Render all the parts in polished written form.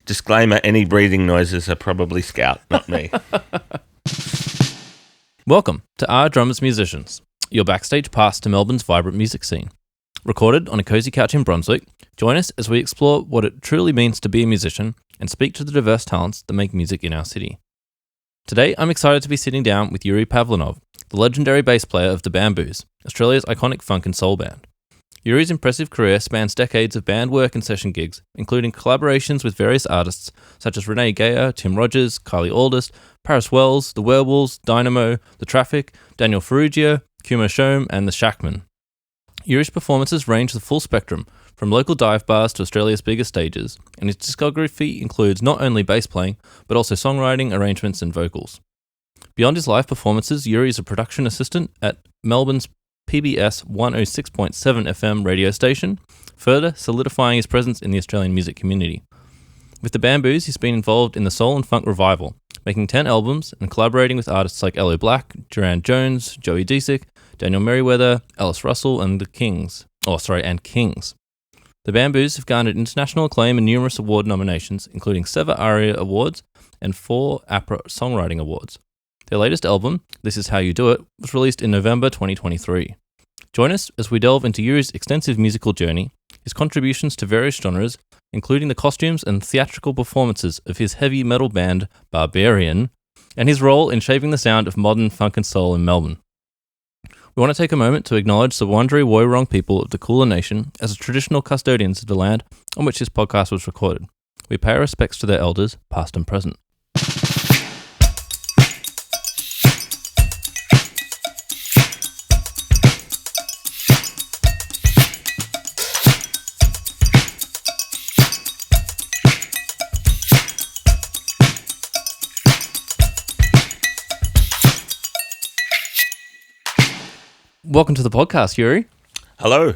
disclaimer, any breathing noises are probably Scout, not me. Welcome to Our Drummers Musicians, your backstage pass to Melbourne's vibrant music scene. Recorded on a cosy couch in Brunswick, join us as we explore what it truly means to be a musician and speak to the diverse talents that make music in our city. Today, I'm excited to be sitting down with Yuri Pavlinov, the legendary bass player of the Bamboos, Australia's iconic funk and soul band. Yuri's impressive career spans decades of band work and session gigs, including collaborations with various artists such as Renee Geyer, Tim Rogers, Kylie Aldist, Paris Wells, The Werewolves, Dynamo, The Traffic, Daniel Ferrugia, Kumo Shome, and The Shackman. Yuri's performances range the full spectrum, from local dive bars to Australia's biggest stages, and his discography includes not only bass playing, but also songwriting, arrangements, and vocals. Beyond his live performances, Yuri is a production assistant at Melbourne's PBS 106.7 FM radio station, further solidifying his presence in the Australian music community. With the Bamboos, he's been involved in the soul and funk revival, making 10 albums and collaborating with artists like Elo Black, Duran Jones, Joey Disick, Daniel Merriweather, Alice Russell, and Kings. The Bamboos have garnered international acclaim and numerous award nominations, including 7 ARIA Awards and 4 APRA Songwriting Awards. Their latest album, This Is How You Do It, was released in November 2023. Join us as we delve into Yuri's extensive musical journey, his contributions to various genres, including the costumes and theatrical performances of his heavy metal band Barbariön, and his role in shaping the sound of modern funk and soul in Melbourne. We want to take a moment to acknowledge the Wurundjeri Woiwurrung people of the Kulin Nation as the traditional custodians of the land on which this podcast was recorded. We pay our respects to their elders, past and present. Welcome to the podcast, Yuri. Hello.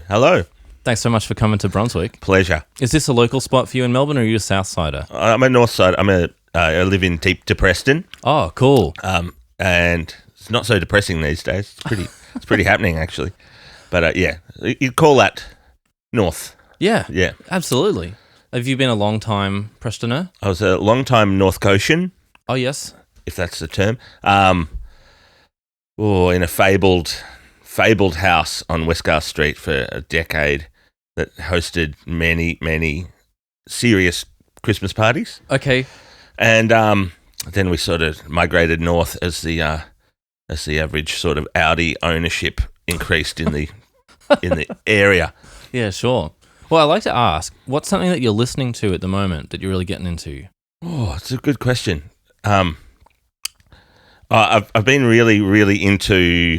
Thanks so much for coming to Brunswick. Pleasure. Is this a local spot for you in Melbourne, or are you a South Sider? I'm a North Side. I live in deep Depreston. Oh, cool. And it's not so depressing these days. It's pretty happening actually. But yeah, you'd call that North. Yeah, absolutely. Have you been a long time Prestoner? I was a long time North Cotian. Oh, yes. If that's the term. In a fabled house on Westgarth Street for a decade that hosted many serious Christmas parties. Okay. And then we sort of migrated north as the average sort of Audi ownership increased in the area. Yeah, sure. Well, I'd like to ask, what's something that you're listening to at the moment that you're really getting into? Oh, it's a good question. I've been really into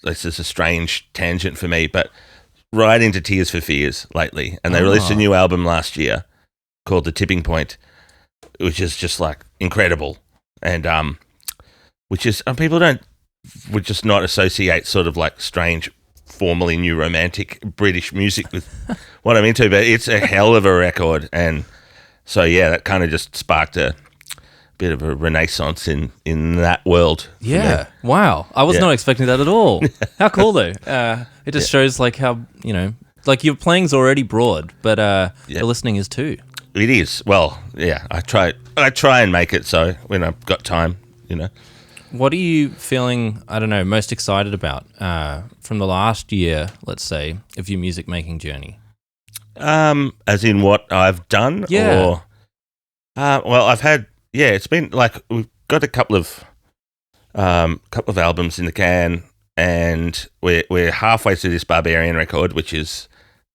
this is a strange tangent for me, but right into Tears for Fears lately. And they released a new album last year called The Tipping Point, which is just like incredible. And which is people would just not associate sort of like strange, formerly new romantic British music with what I'm into, but it's a hell of a record. And so yeah, that kind of just sparked a bit of a renaissance in that world. Yeah. Wow. I was not expecting that at all. How cool though. It just shows like how, like your playing's already broad, but the listening is too. It is. Well, yeah, I try and make it so when I've got time, What are you feeling, most excited about from the last year, let's say, of your music making journey? As in what I've done? Yeah. Or, I've had, it's been like we've got a couple of albums in the can, and we're halfway through this Barbariön record,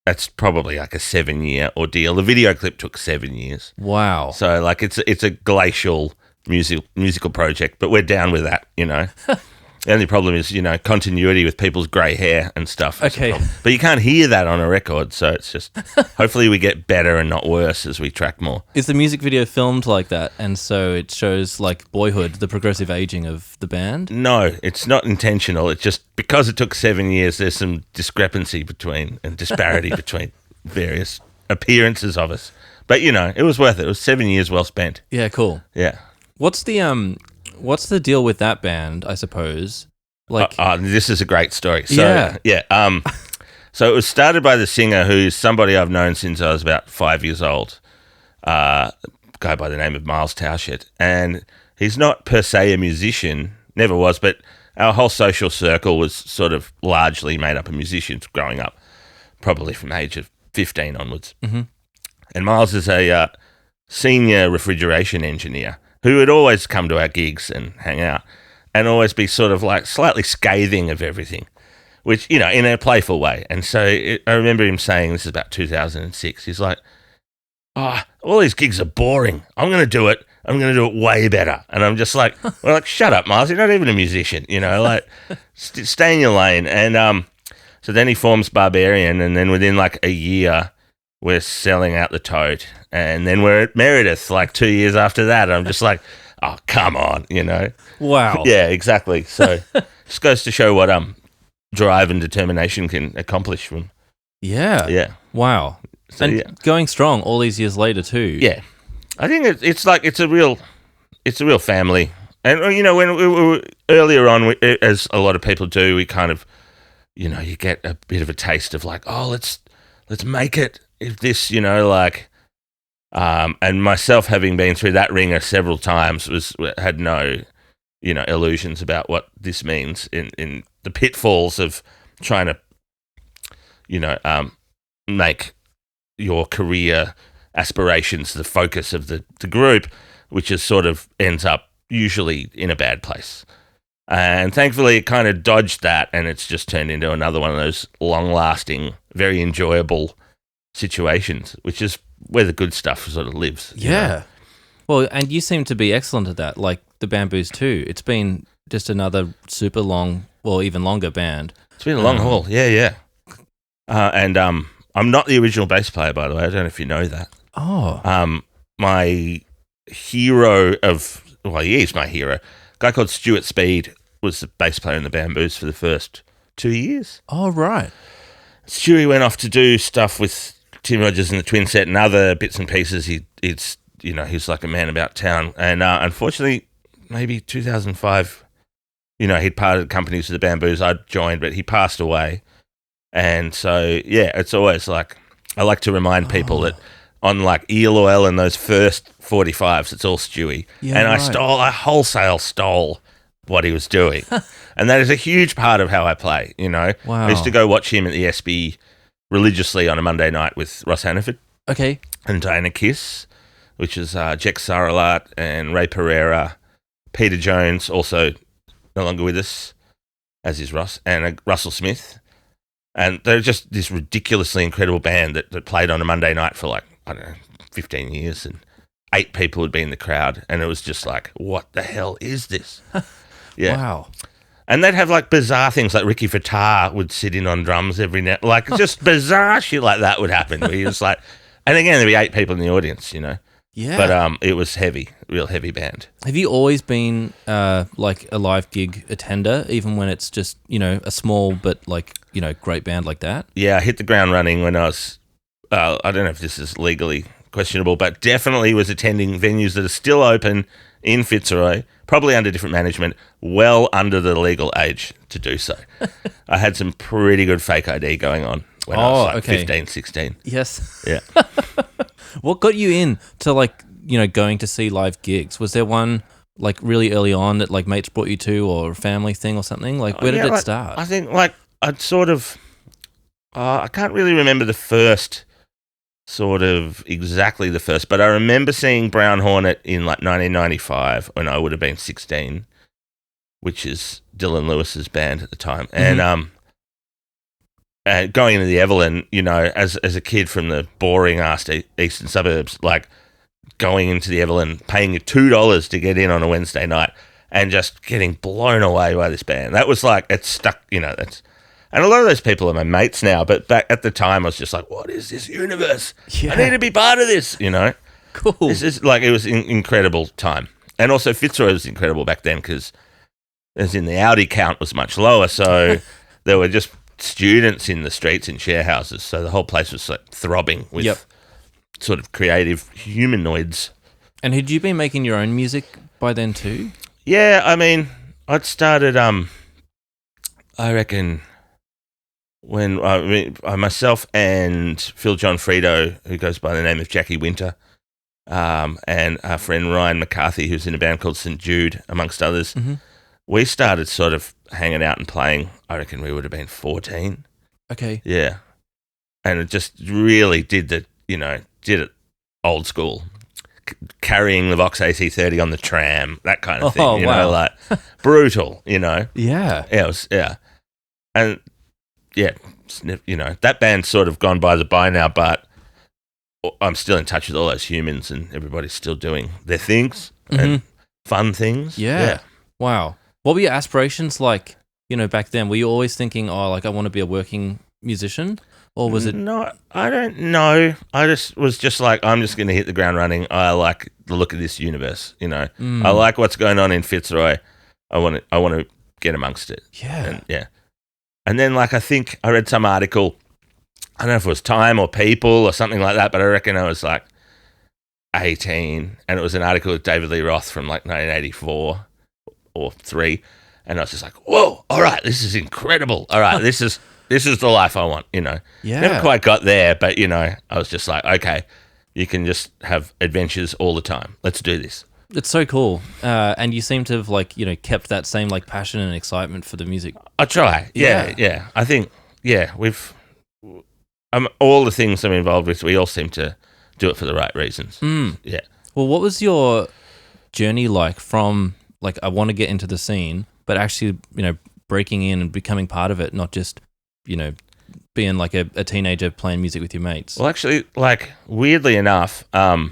that's probably like a 7-year ordeal. The video clip took 7 years. Wow. So like it's a glacial musical project, but we're down with that, The only problem is, continuity with people's grey hair and stuff. Okay. But you can't hear that on a record, so it's just, hopefully we get better and not worse as we track more. Is the music video filmed like that, and so it shows, like, boyhood, the progressive aging of the band? No, it's not intentional. It's just because it took 7 years, there's some disparity between various appearances of us. But, it was worth it. It was 7 years well spent. Yeah, cool. Yeah. What's the deal with that band, I suppose? Like, this is a great story. So, So it was started by the singer, who's somebody I've known since I was about 5 years old, a guy by the name of Miles Towshett. And he's not per se a musician, never was, but our whole social circle was sort of largely made up of musicians growing up, probably from the age of 15 onwards. Mm-hmm. And Miles is a senior refrigeration engineer who would always come to our gigs and hang out and always be sort of like slightly scathing of everything, which, in a playful way. And so I remember him saying, this is about 2006, he's like, all these gigs are boring. I'm going to do it. I'm going to do it way better. And I'm just like, shut up, Miles. You're not even a musician, stay in your lane. And so then he forms Barbariön, and then within like a year, we're selling out the Toad. And then we're at Meredith like 2 years after that. I'm just like, oh, come on, Wow. Yeah, exactly. So just goes to show what drive and determination can accomplish from. Yeah. Yeah. Wow. So, and going strong all these years later too. Yeah. I think it's a real family. And, when we were earlier on, as a lot of people do, we kind of, you get a bit of a taste of like, oh, let's make it. If this, and myself having been through that ringer several times had no, illusions about what this means in the pitfalls of trying to, make your career aspirations the focus of the group, which is sort of ends up usually in a bad place. And thankfully it kind of dodged that, and it's just turned into another one of those long-lasting, very enjoyable situations, which is where the good stuff sort of lives. Yeah. Well, and you seem to be excellent at that, like the Bamboos too. It's been just another super long, well, even longer band. It's been a long haul. Yeah. And I'm not the original bass player, by the way. I don't know if you know that. Oh. My hero he is my hero. A guy called Stuart Speed was the bass player in the Bamboos for the first 2 years. Oh, right. Stewie went off to do stuff with Tim Rogers and the Twin Set and other bits and pieces. He's like a man about town. And unfortunately, maybe 2005, he'd parted companies with the Bamboos. I'd joined, but he passed away. And so, yeah, it's always like, I like to remind people that on like eel oil and those first 45s, it's all Stewie. Yeah, and right. I wholesale stole what he was doing. And that is a huge part of how I play, Wow. I used to go watch him at the SB religiously on a Monday night with Ross Hannaford. Okay. And Diana Kiss, which is Jack Saralat and Ray Pereira, Peter Jones, also no longer with us, as is Ross, and Russell Smith. And they're just this ridiculously incredible band that played on a Monday night for 15 years, and 8 people would be in the crowd, and it was just like, what the hell is this? Yeah. Wow. And they'd have bizarre things, like Ricky Fattar would sit in on drums every now, just bizarre shit like that would happen. Where he was like, and again, there'd be 8 people in the audience, Yeah. But it was heavy, real heavy band. Have you always been a live gig attender, even when it's just, a small but great band like that? Yeah, I hit the ground running when I was, I don't know if this is legally questionable, but definitely was attending venues that are still open in Fitzroy, probably under different management, well under the legal age to do so. I had some pretty good fake ID going on when I was 15, 16. Yes. Yeah. What got you in to going to see live gigs? Was there one really early on that mates brought you to, or a family thing or something? Where did it start? I think I'd sort of, I can't really remember the first, sort of exactly the first, but I remember seeing Brown Hornet in 1995 when I would have been 16, which is Dylan Lewis's band at the time. Mm-hmm. And going into the Evelyn, as a kid from the boring ass eastern suburbs, going into the Evelyn, paying you $2 to get in on a Wednesday night, and just getting blown away by this band. That was it stuck, that's. And a lot of those people are my mates now, but back at the time, I was just like, what is this universe? Yeah. I need to be part of this, Cool. This is it was an incredible time. And also Fitzroy was incredible back then because, as in the Audi count was much lower, so there were just students in the streets in share houses, so the whole place was throbbing with sort of creative humanoids. And had you been making your own music by then too? Yeah, I mean, I'd started, I reckon, when myself and Phil John Frito, who goes by the name of Jackie Winter, and our friend Ryan McCarthy, who's in a band called St. Jude, amongst others, we started sort of hanging out and playing. I reckon we would have been 14. Okay. Yeah. And it just really did it old school. Carrying the VOX AC30 on the tram, that kind of thing, like brutal, Yeah. Yeah, it was, yeah. And yeah, that band's sort of gone by the by now, but I'm still in touch with all those humans and everybody's still doing their things and fun things. Yeah. Wow. What were your aspirations like, back then? Were you always thinking, I want to be a working musician? Or was it? No, I don't know. I was just like, I'm just going to hit the ground running. I like the look of this universe, I like what's going on in Fitzroy. I want to get amongst it. Yeah. And then, like, I think I read some article, I don't know if it was Time or People or something like that, but I reckon I was like 18, and it was an article with David Lee Roth from like 1984 or 3, and I was just like, whoa, all right, this is incredible. All right, this is the life I want, Yeah. Never quite got there, but, I was just like, okay, you can just have adventures all the time. Let's do this. It's so cool. And you seem to have, kept that same, passion and excitement for the music. I try. Yeah. I think, we've... all the things I'm involved with, we all seem to do it for the right reasons. Yeah. Well, what was your journey like from, I want to get into the scene, but actually, breaking in and becoming part of it, not just, being like a teenager playing music with your mates? Well, actually, weirdly enough, I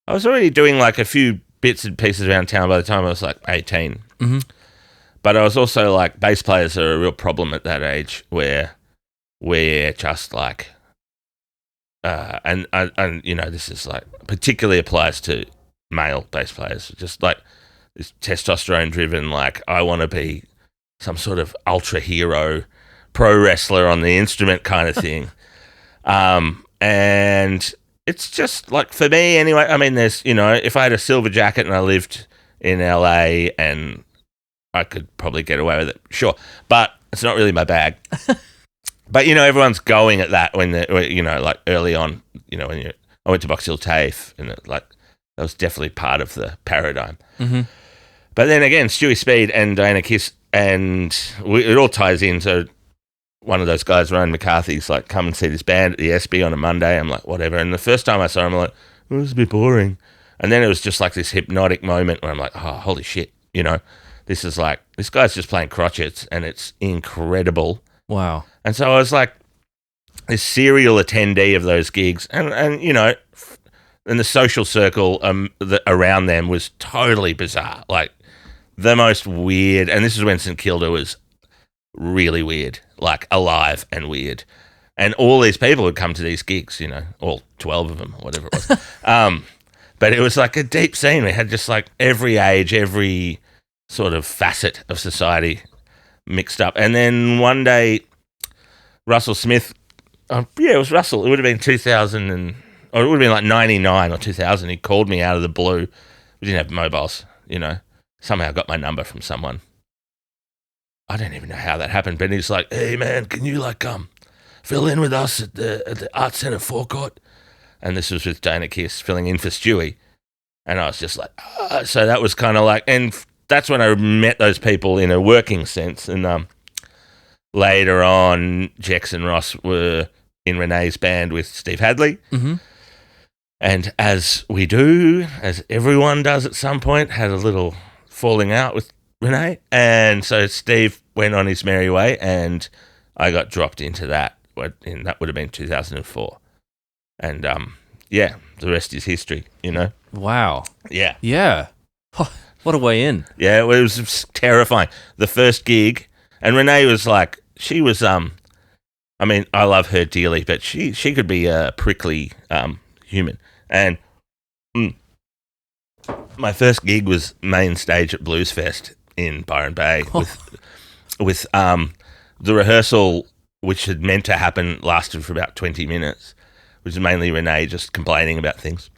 was already doing a few bits and pieces around town by the time I was 18. Mm-hmm. But I was also bass players are a real problem at that age where we're just and this is particularly applies to male bass players, just this testosterone driven, I want to be some sort of ultra hero pro wrestler on the instrument kind of thing. And it's just for me anyway, I mean, there's, if I had a silver jacket and I lived in LA and I could probably get away with it, sure. But it's not really my bag. But, everyone's going at that when early on, I went to Box Hill TAFE and that was definitely part of the paradigm. Mm-hmm. But then again, Stewie Speed and Diana Kiss, and it all ties in. So one of those guys, Ryan McCarthy's come and see this band at the SB on a Monday. I'm like, whatever. And the first time I saw him, I'm like, oh, this is a bit boring. And then it was just this hypnotic moment where I'm like, oh, holy shit. This is this guy's just playing crotchets and it's incredible. Wow. And so I was this serial attendee of those gigs. And and the social circle around them was totally bizarre. The most weird. And this is when St Kilda was really weird, alive and weird. And all these people would come to these gigs, all 12 of them, or whatever it was. But it was a deep scene. We had just every age, every sort of facet of society mixed up. And then one day, Russell Smith, it was Russell. It would have been 2000 or it would have been 99 or 2000. He called me out of the blue. We didn't have mobiles, Somehow got my number from someone. I don't even know how that happened, but he's like, hey man, can you fill in with us at the Arts Centre forecourt? And this was with Dana Kiss filling in for Stewie. And I was just so that was kind of and that's when I met those people in a working sense. And later on, Jex and Ross were in Renee's band with Steve Hadley. Mm-hmm. And as we do, as everyone does at some point, had a little falling out with Renee. And so Steve went on his merry way and I got dropped into that. And that would have been 2004. And the rest is history, Wow. Yeah. Yeah. What a way in. Yeah, it was terrifying. The first gig, and Renee was she was, I mean, I love her dearly, but she could be a prickly human. And my first gig was mainstage at Bluesfest in Byron Bay with the rehearsal, which had meant to happen, lasted for about 20 minutes, which was mainly Renee just complaining about things.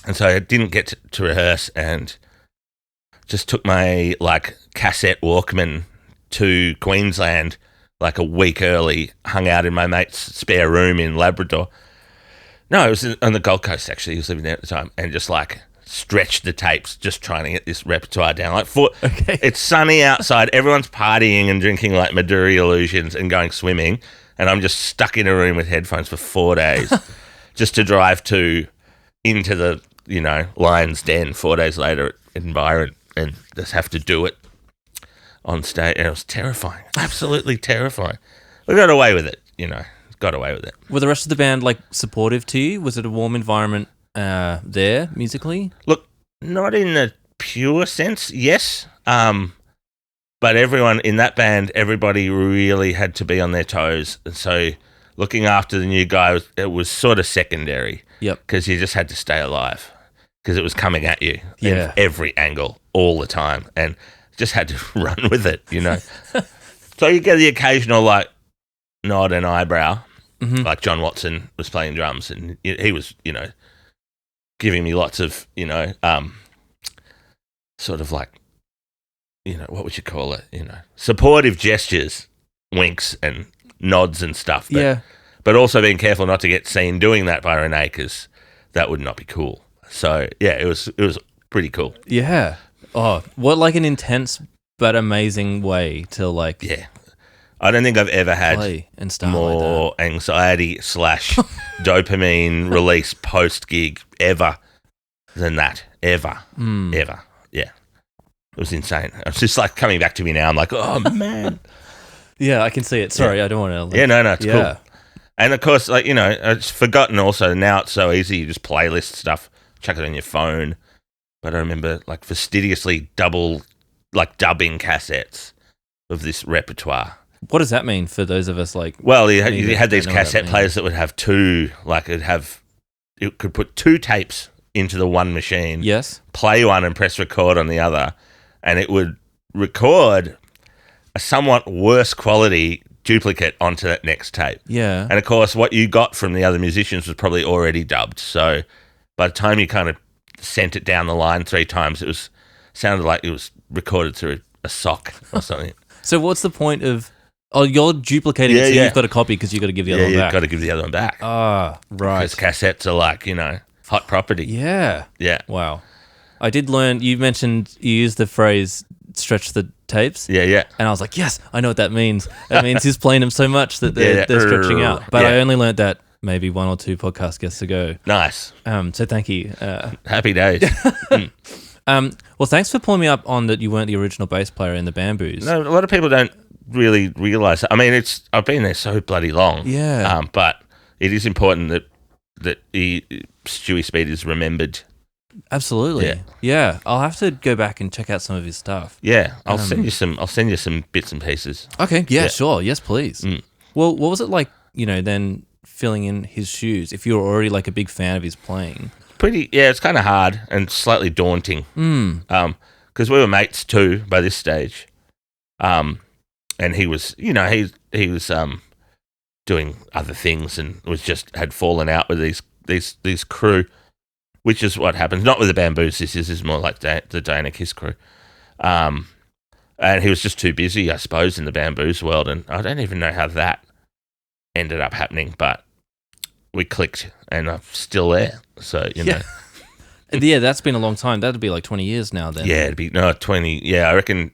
And so I didn't get to rehearse and just took my cassette Walkman to Queensland like a week early, hung out in my mate's spare room in Labrador. No, it was on the Gold Coast, actually. He was living there at the time. And just, like, stretched the tapes, just trying to get this repertoire down. Like, It's sunny outside. Everyone's partying and drinking, like, Maduri Illusions and going swimming. And I'm just stuck in a room with headphones for 4 days just to drive into the, Lion's Den 4 days later in Byron and just have to do it on stage. And it was terrifying. Absolutely terrifying. We got away with it, got away with it. Were the rest of the band like supportive to you? Was it a warm environment there musically? Look, not in the pure sense, yes. But everyone in that band, everybody really had to be on their toes. And so looking after the new guy, it was sort of secondary. Yep. Because you just had to stay alive because it was coming at you in every angle all the time and just had to run with it, So you get the occasional like nod and eyebrow. Mm-hmm. Like John Watson was playing drums and he was, giving me lots of, sort of like, what would you call it? Supportive gestures, winks and nods and stuff. But also being careful not to get seen doing that by Renee because that would not be cool. So, yeah, it was pretty cool. Yeah. Oh, what like an intense but amazing way to like... Yeah. I don't think I've ever had more like anxiety / dopamine release post-gig ever than that. Ever. Ever. Yeah. It was insane. It's just like coming back to me now. I'm like, oh, man. Yeah, I can see it. Sorry, I don't want to... no, it's cool. And, of course, like, it's forgotten also. Now it's so easy. You just playlist stuff, chuck it on your phone. But I remember, like, fastidiously dubbing cassettes of this repertoire. What does that mean for those of us like... Well, you had these cassette players that would have two, like it could put two tapes into the one machine. Yes. Play one and press record on the other. And it would record a somewhat worse quality duplicate onto that next tape. Yeah. And, of course, what you got from the other musicians was probably already dubbed. So by the time you kind of sent it down the line 3 times, it sounded like it was recorded through a sock or something. So what's the point of... Oh, you're duplicating it, so you've got a copy because you've got to give the other one back. Yeah, you've got to give the other one back. Ah, right. Because cassettes are like, hot property. Yeah. Yeah. Wow. I did learn, you mentioned, you used the phrase, stretch the tapes. Yeah. And I was like, yes, I know what that means. That means he's playing them so much that they're stretching out. But I only learned that maybe 1 or 2 podcast guests ago. Nice. So thank you. Happy days. Well, thanks for pulling me up on that you weren't the original bass player in the Bamboos. No, a lot of people don't really realise that. I mean, I've been there so bloody long. Yeah. But it is important that Stewie Speed is remembered. Absolutely. Yeah. I'll have to go back and check out some of his stuff. Yeah. I'll send you some bits and pieces. Okay. Yeah. Sure. Yes, please. Well, what was it like, then filling in his shoes if you were already like a big fan of his playing? It's kind of hard and slightly daunting. Because we were mates too by this stage. And he was, he was doing other things and had fallen out with these crew, which is what happens. Not with the Bamboos. This is more like the Dana Kiss crew. And he was just too busy, I suppose, in the Bamboos world. And I don't even know how that ended up happening, but we clicked and I'm still there. So, know. Yeah, that's been a long time. That'd be like 20 years now then. Yeah, it'd be 20. Yeah, I reckon.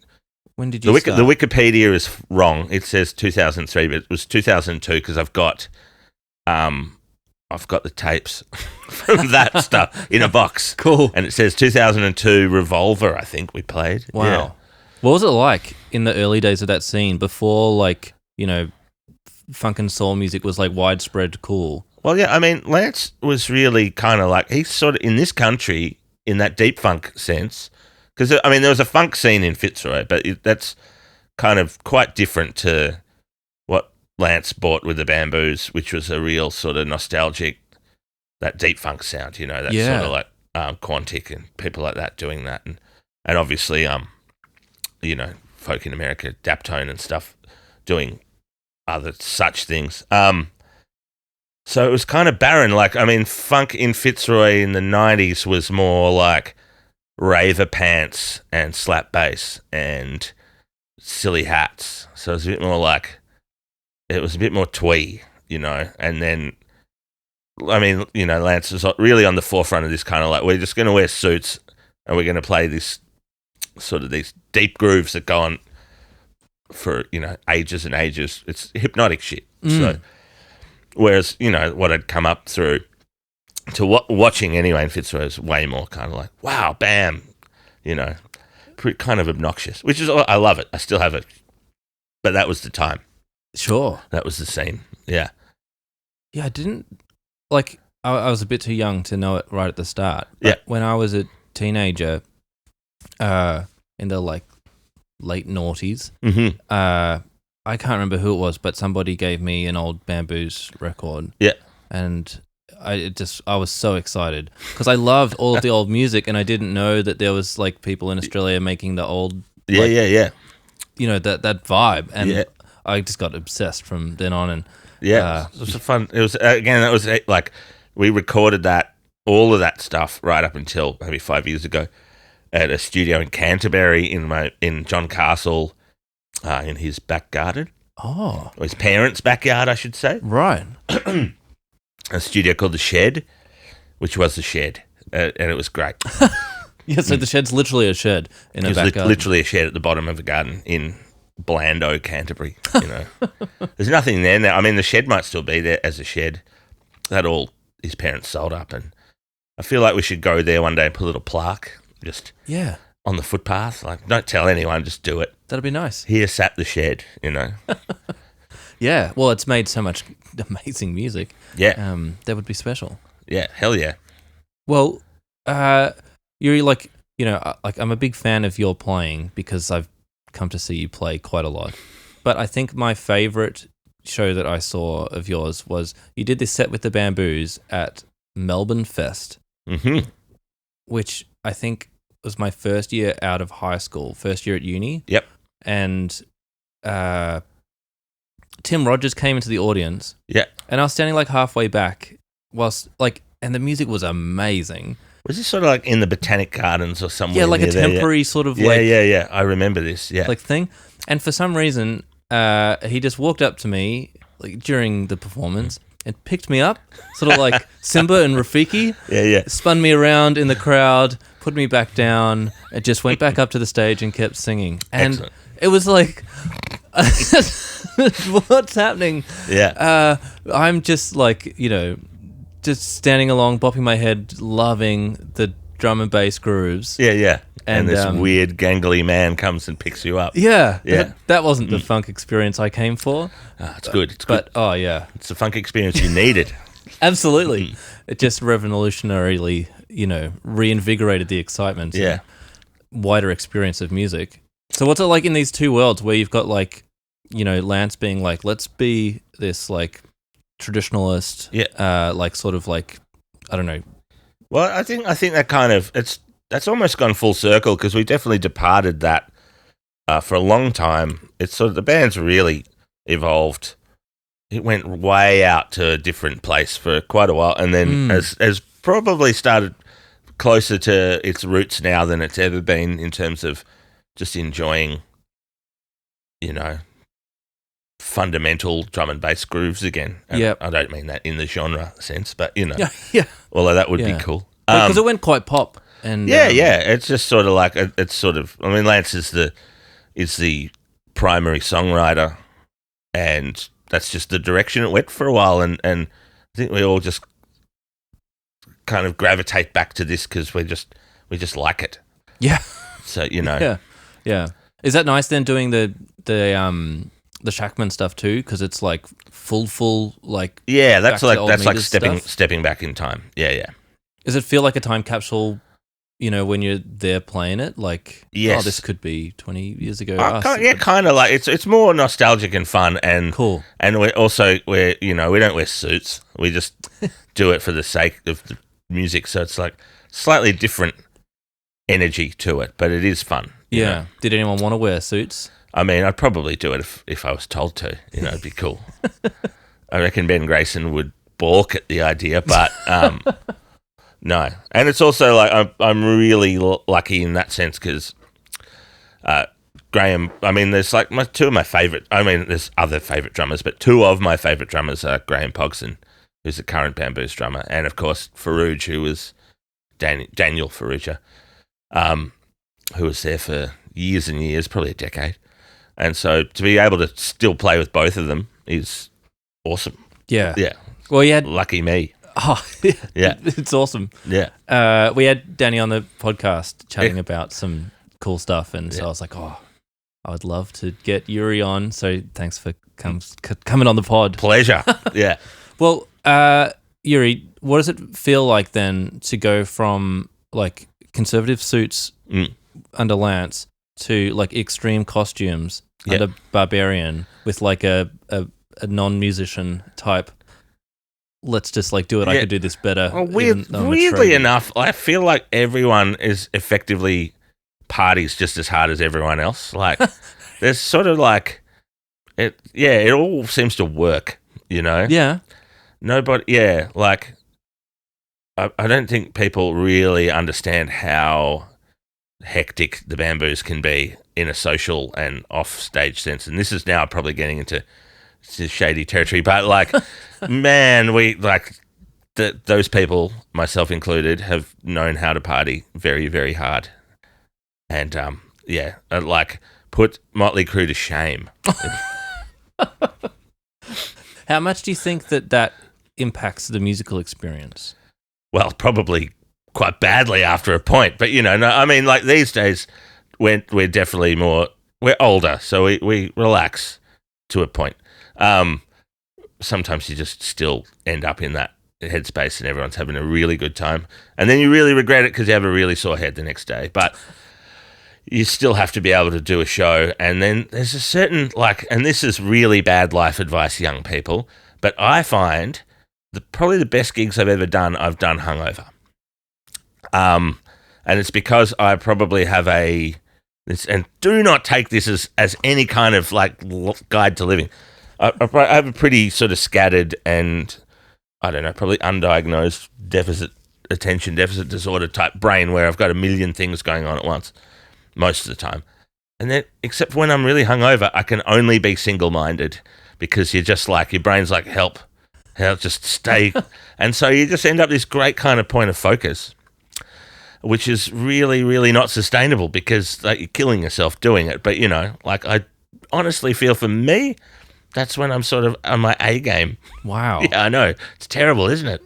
When did you start? The Wikipedia is wrong. It says 2003, but it was 2002 because I've got the tapes from that stuff in a box. Cool. And it says 2002 Revolver, I think we played. Wow. Yeah. What was it like in the early days of that scene before, like, funk and soul music was like widespread cool? Well, yeah, I mean, Lance was really kind of like, he's sort of in this country in that deep funk sense. Because, I mean, there was a funk scene in Fitzroy, but that's kind of quite different to what Lance brought with the Bamboos, which was a real sort of nostalgic, that deep funk sound, sort of like Quantic and people like that doing that. And obviously, folk in America, Daptone and stuff, doing other such things. So it was kind of barren. Like, I mean, funk in Fitzroy in the 90s was more like raver pants and slap bass and silly hats. So it was a bit more like it was a bit more twee, and then, I mean, Lance was really on the forefront of this kind of like, we're just going to wear suits and we're going to play this sort of these deep grooves that go on for, ages and ages. It's hypnotic shit. So, whereas, what I'd come up through to watching anyway in Fitzroy is way more kind of like, wow, bam, kind of obnoxious, which is, I love it. I still have it. But that was the time. Sure. That was the scene. Yeah. Yeah, I didn't, like, I was a bit too young to know it right at the start. But Yeah. when I was a teenager, in the, like, late noughties, I can't remember who it was, but somebody gave me an old Bamboos record. Yeah. And I was so excited because I loved all of the old music, and I didn't know that there was, like, people in Australia making the old, Yeah. That vibe. And Yeah. I just got obsessed from then on. And Yeah, it was fun. It was, again, that was like, we recorded all of that stuff right up until maybe 5 years ago at a studio in Canterbury in John Castle, in his back garden. Oh. Or his parents' backyard, I should say. Right. A studio called The Shed, which was The Shed, and it was great. Yeah, so the shed's literally a shed in a back garden. Literally a shed at the bottom of a garden in Blando, Canterbury. There's nothing there now. I mean, the shed might still be there as a shed. That all his parents sold up, and I feel like we should go there one day and put a little plaque just on the footpath. Like, don't tell anyone, just do it. That'd be nice. Here sat the shed, Yeah, well, it's made so much amazing music. Yeah. That would be special. Yeah, hell yeah. Well, Yuri, like, I'm a big fan of your playing because I've come to see you play quite a lot. But I think my favorite show that I saw of yours was you did this set with the Bamboos at Melbourne Fest, which I think was my first year out of high school, first year at uni. Yep. And Tim Rogers came into the audience. Yeah. And I was standing like halfway back whilst like, and the music was amazing. Was this sort of like in the Botanic Gardens or somewhere? Yeah, like a temporary sort of like... Yeah. I remember this, yeah. Like thing. And for some reason, he just walked up to me like during the performance and picked me up, sort of like Simba and Rafiki. Yeah. Spun me around in the crowd, put me back down, and just went back up to the stage and kept singing. And Excellent. It was like... what's happening? Yeah. I'm just like, just standing along, bopping my head, loving the drum and bass grooves. Yeah. And this weird gangly man comes and picks you up. Yeah. That wasn't the funk experience I came for. It's good. But, oh, yeah. It's the funk experience you needed. Absolutely. It just revolutionarily, reinvigorated the excitement. Yeah. Wider experience of music. So what's it like in these two worlds where you've got like, Lance being like, let's be this like traditionalist, like sort of like, I don't know. Well, I think that kind of that's almost gone full circle because we definitely departed that for a long time. It's sort of the band's really evolved. It went way out to a different place for quite a while, and then has probably started closer to its roots now than it's ever been in terms of just enjoying, fundamental drum and bass grooves again. Yeah, I don't mean that in the genre sense, but yeah. Although that would be cool because it went quite pop. And yeah. It's just sort of like it's sort of. I mean, Lance is the primary songwriter, and that's just the direction it went for a while. And I think we all just kind of gravitate back to this because we just like it. Yeah. So Yeah. Is that nice then doing the Shackman stuff too? Because it's like full like that's like stuff? stepping back in time. Yeah. Does it feel like a time capsule? When you're there playing it, like yes. this could be 20 years ago. Kind of like it's more nostalgic and fun and cool. And we don't wear suits. We just do it for the sake of the music. So it's like slightly different energy to it, but it is fun. You know? Did anyone want to wear suits? I mean, I'd probably do it if I was told to. It'd be cool. I reckon Ben Grayson would balk at the idea, but no. And it's also like I'm really lucky in that sense because Graham. I mean, there's like two of my favorite. I mean, there's other favorite drummers, but two of my favorite drummers are Graham Pogson, who's the current Bamboos drummer, and of course Farouj, who was Daniel Farouja, who was there for years and years, probably a decade. And so to be able to still play with both of them is awesome. Yeah. Yeah. Well, you had... Lucky me. Oh, yeah. It's awesome. Yeah. We had Danny on the podcast chatting about some cool stuff, and so I was like, I would love to get Yuri on. So thanks for coming on the pod. Pleasure. Yeah. Well, Yuri, what does it feel like then to go from like conservative suits under Lance to like extreme costumes under Barbariön with like a non-musician type? Let's just like do it. I could do this better. Well, weirdly enough, I feel like everyone is effectively parties just as hard as everyone else. Like there's sort of like it. Yeah, it all seems to work. You know. Yeah. Nobody. Yeah. Like I don't think people really understand how hectic the Bamboos can be in a social and off-stage sense. And this is now probably getting into shady territory, but like, man, we like those people, myself included, have known how to party very, very hard, and like put Motley Crue to shame. How much do you think that impacts the musical experience? Well, probably quite badly after a point, but no, I mean, like these days, we're definitely we're older, so we relax to a point. Sometimes you just still end up in that headspace and everyone's having a really good time, and then you really regret it because you have a really sore head the next day, but you still have to be able to do a show. And then there's a certain and this is really bad life advice, young people, but I find probably the best gigs I've ever done, I've done hungover. And it's because I probably have and do not take this as any kind of like guide to living. I have a pretty sort of scattered and, I don't know, probably undiagnosed attention deficit disorder type brain where I've got a million things going on at once most of the time. And then, except when I'm really hungover, I can only be single-minded because you're just like, your brain's like, help, just stay. And so you just end up this great kind of point of focus, which is really, really not sustainable because like, you're killing yourself doing it. But, I honestly feel for me, that's when I'm sort of on my A game. Wow. Yeah, I know. It's terrible, isn't it?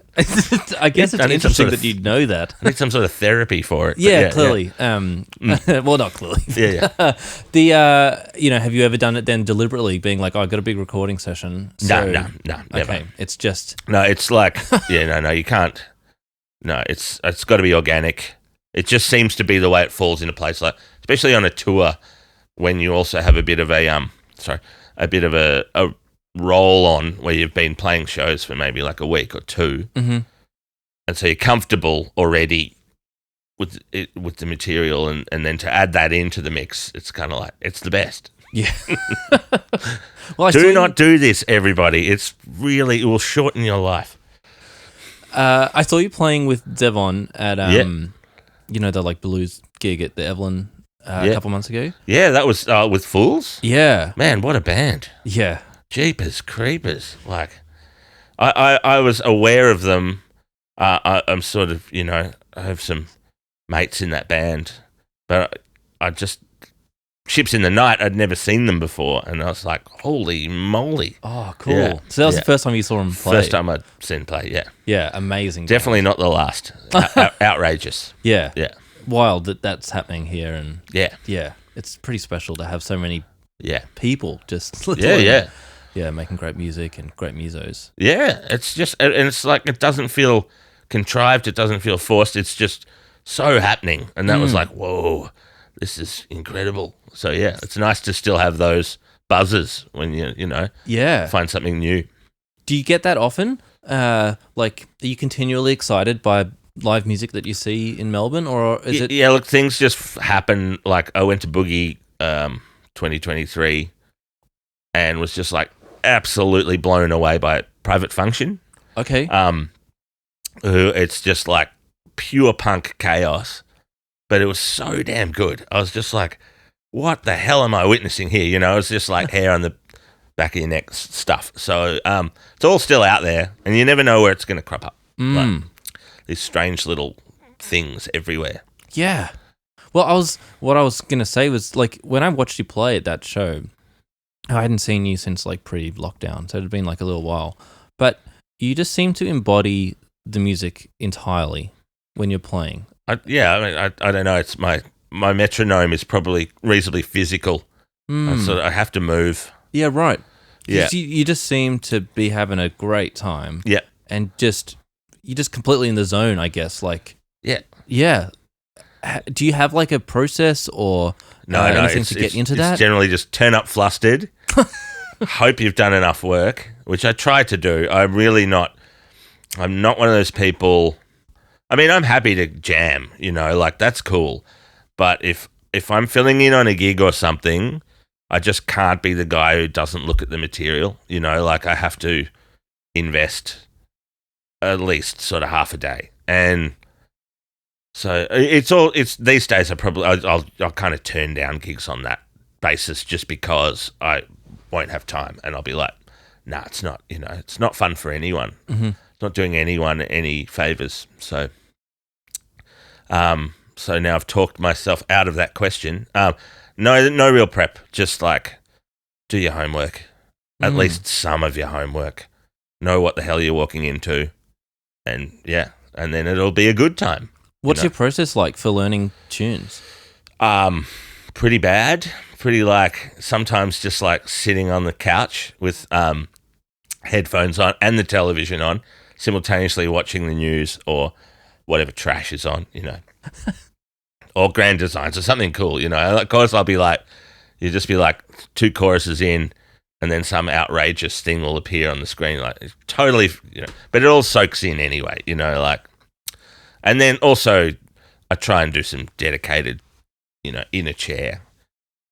I guess it's interesting that you'd know that. I need some sort of therapy for it. Yeah, clearly. Yeah. Well, not clearly. Yeah. Have you ever done it then deliberately, being like, I've got a big recording session? No, never. Okay, it's just... No, it's like, no, you can't. No, it's got to be organic. It just seems to be the way it falls into place, like especially on a tour when you also have a bit of a roll on where you've been playing shows for maybe like a week or two, and so you're comfortable already with the material, and then to add that into the mix, it's kind of like it's the best. Yeah. Well, do not do this, everybody. It will shorten your life. I saw you playing with Devon at the like blues gig at the Evelyn a couple months ago. Yeah, that was with Fools. Yeah, man, what a band. Yeah, Jeepers Creepers. Like, I was aware of them. I'm sort of, I have some mates in that band, but I just Ships in the Night. I'd never seen them before, and I was like, holy moly! Oh, cool. Yeah. So that was the first time you saw them play. First time I'd seen them play. Yeah, yeah, amazing. Definitely not the last. Outrageous. Yeah, yeah. Wild that's happening here, and yeah, it's pretty special to have so many people just making great music and great musos. Yeah, it's just, and it's like it doesn't feel contrived, it doesn't feel forced, it's just so happening, and that was like, whoa, this is incredible. So yeah, it's nice to still have those buzzers when you find something new. Do you get that often? Like, are you continually excited by live music that you see in Melbourne, or is it? Yeah, look, things just happen. Like, I went to Boogie 2023 and was just like absolutely blown away by Private Function. Okay. It's just like pure punk chaos, but it was so damn good. I was just like, what the hell am I witnessing here? You know, it's just like hair on the back of your neck stuff. So it's all still out there, and you never know where it's going to crop up. Like, these strange little things everywhere. Yeah. Well, what I was going to say was, like, when I watched you play at that show, I hadn't seen you since, like, pre-lockdown, so it had been, like, a little while. But you just seem to embody the music entirely when you're playing. I don't know. It's my metronome is probably reasonably physical, so I have to move. Yeah, right. Yeah, you just seem to be having a great time. Yeah, and you're just completely in the zone, I guess. Like, yeah. Do you have like a process or anything to get into that? It's generally just turn up flustered. Hope you've done enough work, which I try to do. I'm not one of those people. I mean, I'm happy to jam, you know, like that's cool. But if I'm filling in on a gig or something, I just can't be the guy who doesn't look at the material, you know, like I have to invest at least sort of half a day. And so it's these days I'll kind of turn down gigs on that basis just because I won't have time, and I'll be like, nah, it's not, you know, it's not fun for anyone. Mm-hmm. It's not doing anyone any favors. So now I've talked myself out of that question. No real prep, just like do your homework, at least some of your homework. Know what the hell you're walking into, and then it'll be a good time. What's your process like for learning tunes? Pretty bad. Pretty like sometimes just like sitting on the couch with headphones on and the television on, simultaneously watching the news or whatever trash is on, you know, or Grand Designs or something cool, you know. Of course, you'll just be like 2 choruses in, and then some outrageous thing will appear on the screen, like it's totally, you know. But it all soaks in anyway, you know, like. And then also, I try and do some dedicated, you know, in a chair,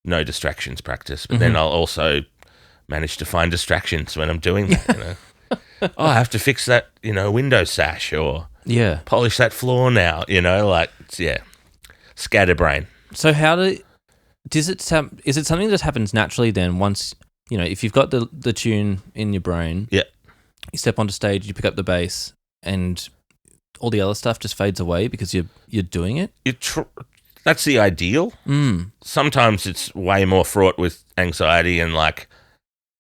no distractions practice. But then I'll also manage to find distractions when I'm doing that. You know, I have to fix that, you know, window sash or polish that floor now. You know, like scatterbrain. So is it something that happens naturally then? Once you know, if you've got the tune in your brain, you step onto stage, you pick up the bass, and all the other stuff just fades away because you're doing it? That's the ideal. Sometimes it's way more fraught with anxiety, and like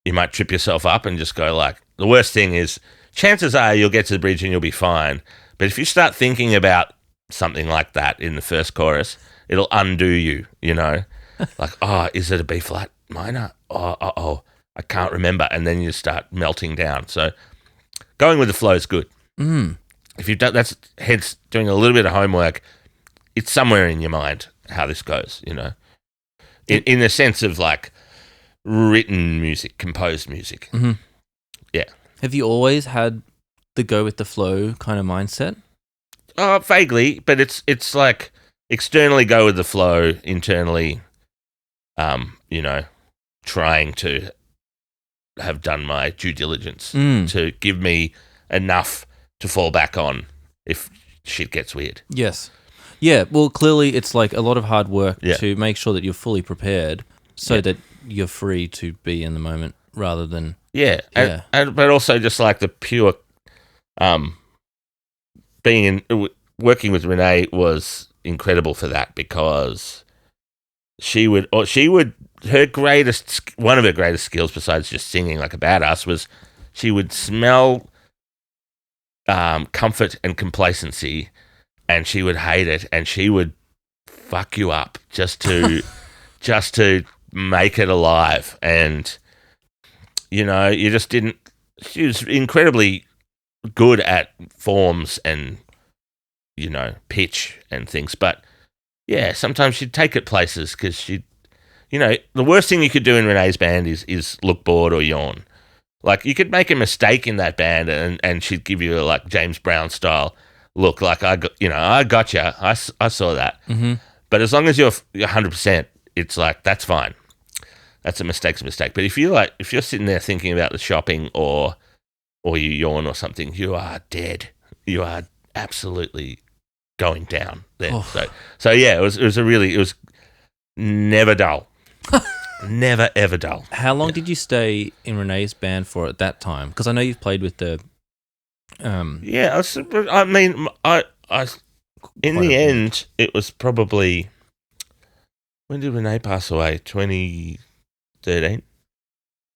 you might trip yourself up and just go like, the worst thing is chances are you'll get to the bridge and you'll be fine. But if you start thinking about something like that in the first chorus, it'll undo you, you know? Like, oh, is it a B flat minor? Oh, I can't remember. And then you start melting down. So going with the flow is good. If you've done, that's hence doing a little bit of homework. It's somewhere in your mind how this goes, you know, in the sense of like written music, composed music. Yeah. Have you always had the go with the flow kind of mindset? Vaguely, but it's like externally go with the flow, internally, you know, trying to have done my due diligence to give me enough to fall back on if shit gets weird. Yes. Yeah, well, clearly it's like a lot of hard work to make sure that you're fully prepared so that you're free to be in the moment rather than... But also just like the pure... working with Renee was incredible for that because one of her greatest skills besides just singing like a badass was she would smell... comfort and complacency, and she would hate it, and she would fuck you up just to make it alive. And you know, you just didn't. She was incredibly good at forms and, you know, pitch and things, but yeah, sometimes she'd take it places because she'd, you know, the worst thing you could do in Renee's band is look bored or yawn. Like, you could make a mistake in that band and she'd give you a, like, James Brown style look. Like, I gotcha. I saw that. But as long as you're 100%, it's like, that's fine. That's a mistake's a mistake. But if you're sitting there thinking about the shopping or you yawn or something, you are dead. You are absolutely going down there. So yeah, it was Never dull. Never, ever dull. How long did you stay in Renee's band for at that time? Because I know you've played with the... Yeah, I mean, I in the end, it was probably... When did Renee pass away? 2013?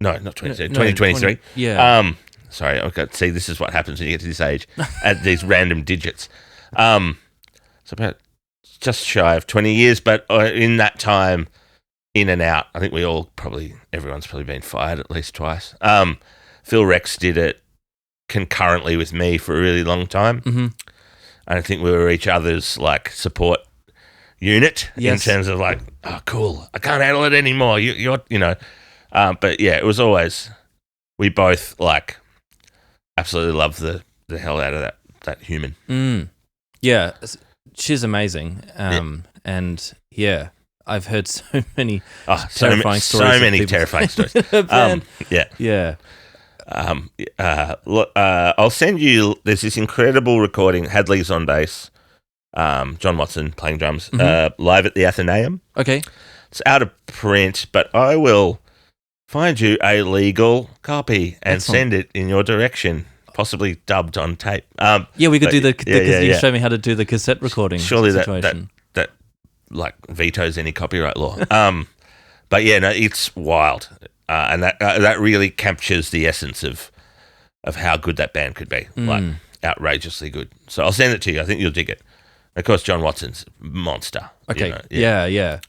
No, not 2013. 2023. Yeah. Sorry, I've got... See, this is what happens when you get to this age. At these random digits. So about just shy of 20 years, but in that time, in and out, I think everyone's probably been fired at least twice. Phil Rex did it concurrently with me for a really long time. Mm-hmm. And I think we were each other's like support unit in terms of like, oh, cool, I can't handle it anymore. You're but yeah, it was always, we both like absolutely love the hell out of that human. Yeah, she's amazing. And yeah, I've heard so many terrifying stories. So many terrifying stories. Yeah. Look, I'll send you. There's this incredible recording. Hadley's on bass. John Watson playing drums. Live at the Athenaeum. Okay. It's out of print, but I will find you a legal copy and send it in your direction. Possibly dubbed on tape. Yeah, we could do you show me how to do the cassette recording. Surely situation. that like vetoes any copyright law. But yeah, no, it's wild, and that really captures the essence of how good that band could be, like outrageously good. So I'll send it to you. I think you'll dig it. Of course, John Watson's monster. Okay. Yeah.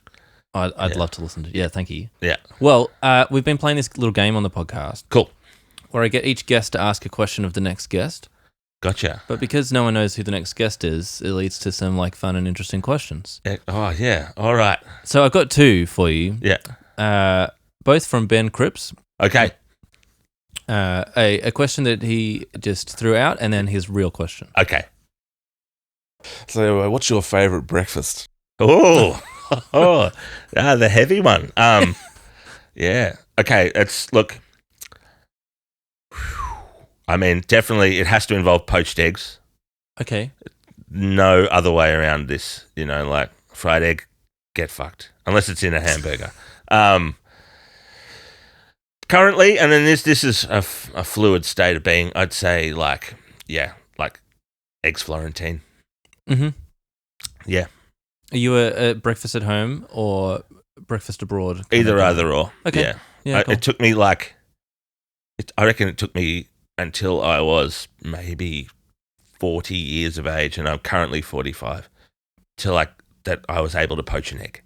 I'd love to listen to it. Yeah, thank you. Yeah. Well, we've been playing this little game on the podcast. Cool. Where I get each guest to ask a question of the next guest. Gotcha. But because no one knows who the next guest is, it leads to some like fun and interesting questions. Yeah. Oh, yeah. All right. So I've got two for you. Yeah. Both from Ben Cripps. Okay. A question that he just threw out, and then his real question. Okay. So, what's your favourite breakfast? Oh, the heavy one. Yeah. Okay. Look. I mean, definitely, it has to involve poached eggs. Okay. No other way around this. Like fried egg, get fucked unless it's in a hamburger. Currently, and then this is a fluid state of being. I'd say like eggs Florentine. Mm-hmm. Yeah. Are you a breakfast at home or breakfast abroad? Either or. Okay. Yeah. Cool. It took me I reckon it took me until I was maybe 40 years of age, and I'm currently 45, till that I was able to poach an egg.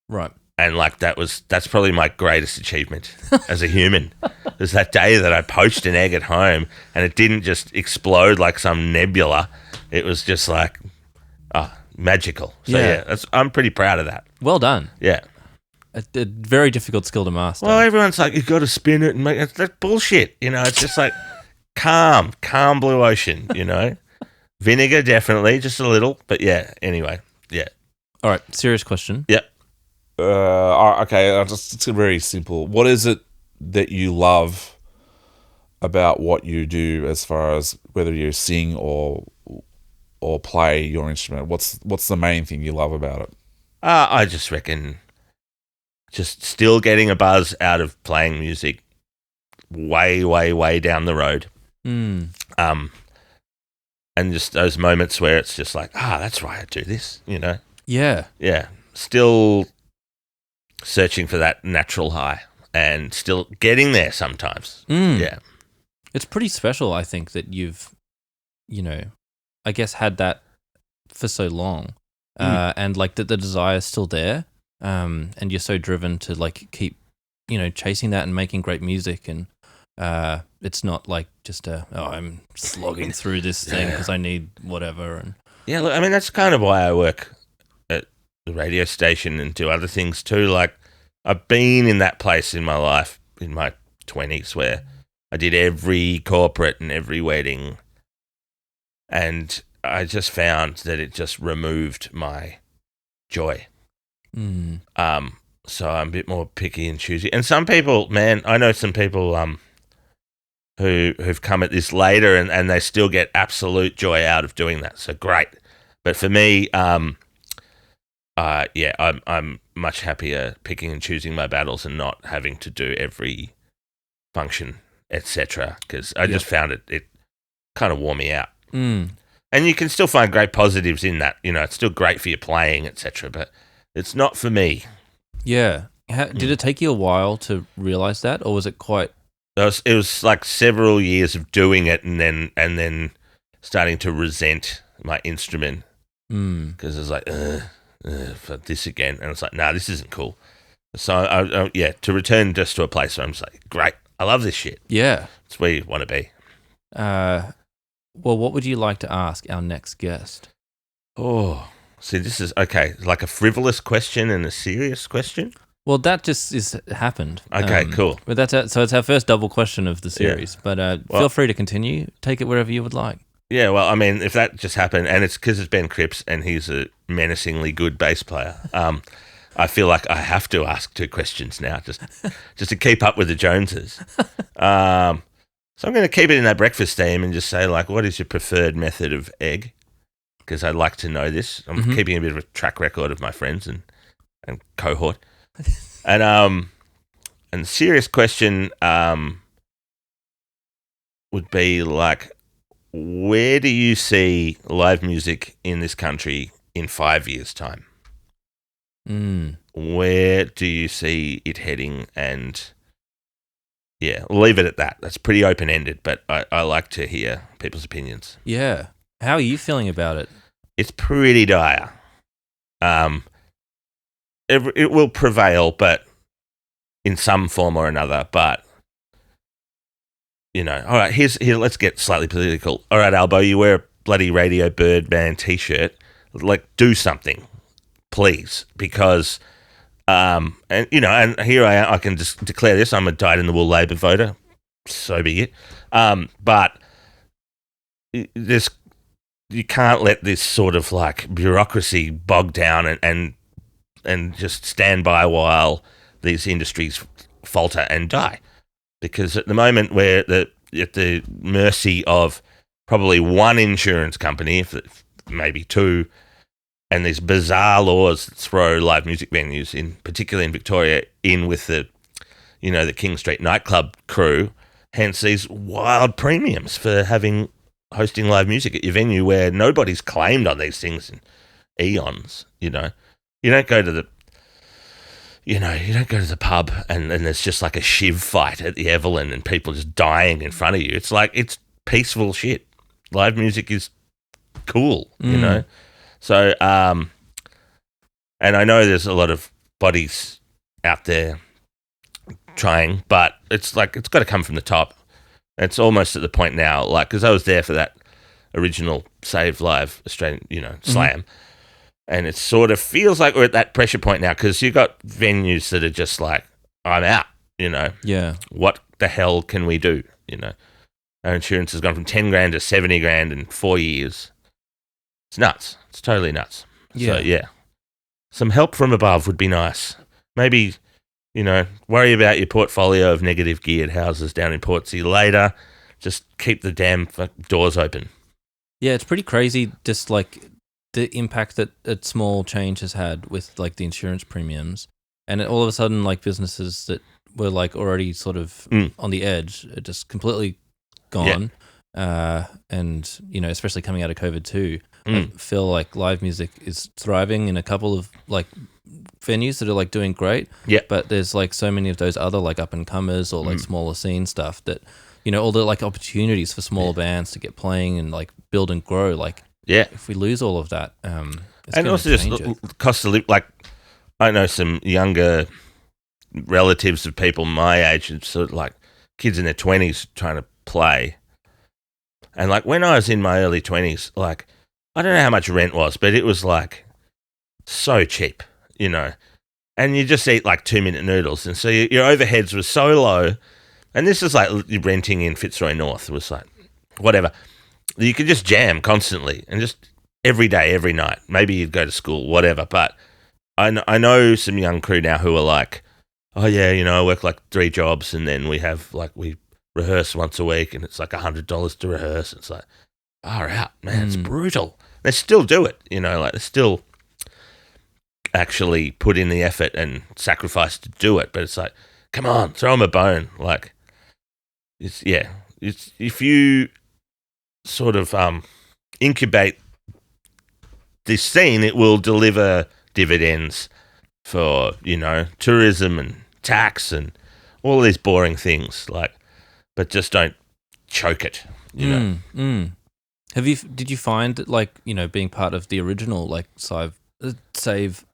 Right. And that's probably my greatest achievement as a human. It was that day that I poached an egg at home, and it didn't just explode like some nebula. It was just like, magical. So yeah, I'm pretty proud of that. Well done. Yeah. A very difficult skill to master. Well, everyone's like, you've got to spin it and make it. That's bullshit. It's just like calm blue ocean, Vinegar, definitely, just a little. But yeah, anyway, yeah. All right, serious question. Yep. Okay, it's very simple. What is it that you love about what you do, as far as whether you sing or play your instrument? What's the main thing you love about it? I just reckon just still getting a buzz out of playing music way, way, way down the road. And just those moments where it's just like, that's why I do this, Yeah. Yeah. Still searching for that natural high and still getting there sometimes. Yeah. It's pretty special, I think, that you've, I guess had that for so long. And like that the desire is still there. And you're so driven to like keep, chasing that and making great music. And it's not like just I'm slogging through this thing because I need whatever. And yeah, look, I mean, that's kind of why I work at the radio station and do other things too. Like, I've been in that place in my life in my 20s where I did every corporate and every wedding, and I just found that it just removed my joy. So I'm a bit more picky and choosy. And some people, man, I know some people who've come at this later and they still get absolute joy out of doing that. So great. But for me, I'm much happier picking and choosing my battles and not having to do every function, etc. Because I just found it kind of wore me out. Mm. And you can still find great positives in that. You know, it's still great for your playing, etc. But it's not for me. Yeah. Did it take you a while to realize that, or was it quite? It was like several years of doing it, and then starting to resent my instrument because it's like for this again, and it's like, nah, this isn't cool. So I to return just to a place where I'm just like, great, I love this shit. Yeah, it's where you want to be. Well, what would you like to ask our next guest? Oh, see, this is okay. Like a frivolous question and a serious question. Well, that just is happened. Okay, cool. But so it's our first double question of the series. Yeah. But feel free to continue. Take it wherever you would like. Yeah, well, I mean, if that just happened, and it's because it's Ben Cripps, and he's a menacingly good bass player. I feel like I have to ask 2 questions now, just to keep up with the Joneses. So I'm going to keep it in that breakfast theme and just say, like, what is your preferred method of egg? Because I'd like to know this. I'm keeping a bit of a track record of my friends and cohort. And serious question would be like, where do you see live music in this country in 5 years' time? Where do you see it heading? And yeah, leave it at that. That's pretty open-ended, but I like to hear people's opinions. Yeah. How are you feeling about it? It's pretty dire. It will prevail, but in some form or another. But you know, all right. Here. Let's get slightly political. All right, Albo, you wear a bloody Radio Birdman T-shirt. Like, do something, please, because and you know, and here I am. I can just declare this: I'm a dyed-in-the-wool Labor voter. So be it. But this, you can't let this sort of like bureaucracy bog down and just stand by while these industries falter and die. Because at the moment we're at the mercy of probably one insurance company, if maybe 2, and these bizarre laws that throw live music venues, particularly in Victoria, in with the King Street nightclub crew, hence these wild premiums for hosting live music at your venue where nobody's claimed on these things in eons, you know. You don't go to the pub and there's just like a shiv fight at the Evelyn and people just dying in front of you. It's like, it's peaceful shit. Live music is cool, you know? So, and I know there's a lot of bodies out there trying, but it's like, it's got to come from the top. It's almost at the point now, like, because I was there for that original Save Live Australian, Slam. And it sort of feels like we're at that pressure point now because you've got venues that are just like, I'm out, you know. Yeah. What the hell can we do, you know? Our insurance has gone from 10 grand to 70 grand in 4 years. It's nuts. It's totally nuts. Yeah. So, yeah. Some help from above would be nice. Maybe, worry about your portfolio of negative geared houses down in Portsea later. Just keep the damn doors open. Yeah, it's pretty crazy just like the impact that a small change has had with like the insurance premiums, and all of a sudden like businesses that were like already sort of on the edge are just completely gone. And especially coming out of COVID too, I feel like live music is thriving in a couple of like venues that are like doing great. Yeah, but there's like so many of those other like up and comers or like smaller scene stuff that all the like opportunities for smaller bands to get playing and like build and grow. Like, yeah, if we lose all of that, and also just cost of living. Like, I know some younger relatives of people my age, and sort of like kids in their 20s trying to play. And like when I was in my early 20s, like I don't know how much rent was, but it was like so cheap, And you just eat like 2-minute noodles, and so your overheads were so low. And this is like renting in Fitzroy North. It was like whatever. You could just jam constantly and just every day, every night. Maybe you'd go to school, whatever. But I know some young crew now who are like, oh yeah, I work like 3 jobs and then we rehearse once a week and it's like $100 to rehearse. It's like, far out, man. It's brutal. They still do it, like they still actually put in the effort and sacrifice to do it. But it's like, come on, throw them a bone. Like, it's if you sort of incubate this scene, it will deliver dividends for, tourism and tax and all these boring things. Like, but just don't choke it, you know. Did you find that, like, being part of the original, like, Save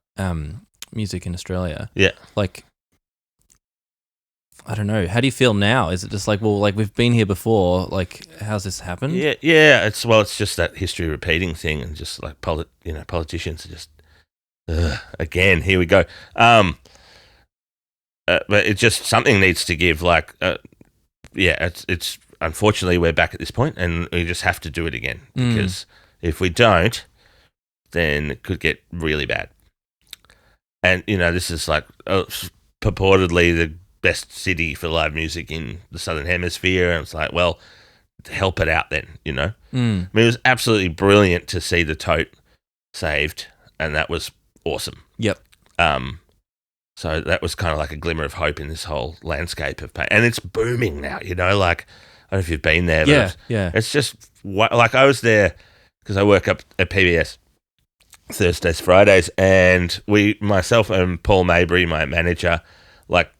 music in Australia? Yeah. Like, I don't know. How do you feel now? Is it just like, well, like, we've been here before. Like, how's this happened? Yeah. It's just that history repeating thing, and just like politicians are just again. Here we go. But it's just something needs to give. Like, it's unfortunately we're back at this point, and we just have to do it again, because if we don't, then it could get really bad. And this is like purportedly the best city for live music in the Southern Hemisphere, and it's like, well, help it out then, I mean, it was absolutely brilliant to see the tote saved, and that was awesome. Yep. So that was kind of like a glimmer of hope in this whole landscape of pain, and it's booming now. Like, I don't know if you've been there, but it's just like, I was there because I work up at PBS Thursdays, Fridays, and myself and Paul Mabry, my manager, like,